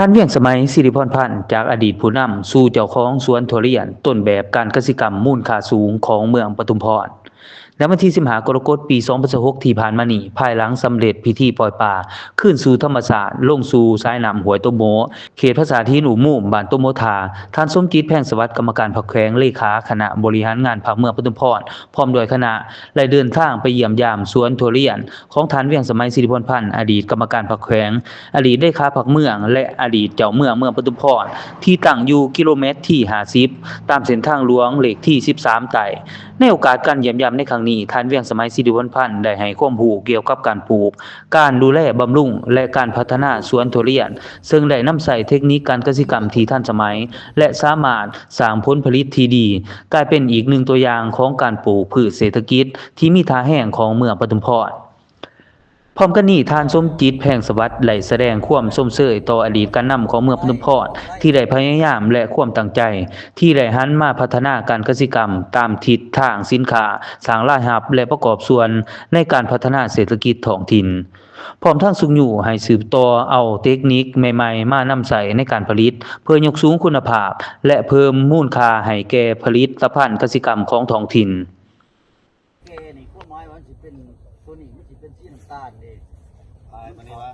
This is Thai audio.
านเวียงสมัยสิริพรพันธ์จากอดีตผู้นำสู่เจ้าของสวนทุเรียนต้นแบบการเกษตรกรรมมูลค่าสูงของเมืองปทุมพรในวันที่15กรกฎาคมปี2026ที่ผ่านมานี้ภายหลังสำเร็จพิธีปล่อยปลาขึ้นสู่ธรรมชาติลงสู่สายน้ำห้วยตมโมเขตภาษาที่หนูมู่บ้านตมโมทาท่านสมจิตแพงสวัสดิ์กรรมการพรรคแขวงเลขาคณะบริหารงานพรรคเมืองปทุมพรพร้อมด้วยคณะได้เดินทางไปเยี่ยมยามสวนทุเรียนของท่านเวียงสมัยสิริพรพันธ์อดีตกรรมการพรรคแขวงอดีตเลขาพรรคเมืองและอดีตเจ้าเมืองปทุมพรที่ตั้งอยู่กิโลเมตรที่50ตามเส้นทางหลวงเลขที่13ไต่ในโอกาสการเยี่ยมยามในครั้งนี้ท่านเวียงสมัยสิริพรพันธ์ได้ให้ความรู้เกี่ยวกับการปลูกการดูแลบำรุงและการพัฒนาสวนทุเรียนซึ่งได้นำใช้เทคนิคการเกษตรกรรมที่ทันสมัยและสามารถสร้างผลผลิตที่ดีกลายเป็นอีกหนึ่งตัวอย่างของการปลูกพืชเศรษฐกิจที่มีท่าแห่งของเมืองปทุมพรพร้อมกันนี้ท่านสมจิตแพงสวัสดิ์ได้แสดงความชมเชยต่ออดีตการนำของเมืองปทุมพรที่ได้พยายามและความตั้งใจที่ได้หันมาพัฒนาการเกษตรกรรมตามทิศทางสินค้าสร้างรายรับและประกอบส่วนในการพัฒนาเศรษฐกิจท้องถิ่นพร้อมทั้งสุขอยู่ให้สืบต่อเอาเทคนิคใหม่ๆมานำใช้ในการผลิตเพื่อยกสูงคุณภาพและเพิ่มมูลค่าให้แก่ผลิตภัณฑ์เกษตรกรรมของท้องถิ่นนี่ความหมายว่าสิเป็นตัวนี้มันสิเป็นสีน้ำตาลเด้มันนี่ว่า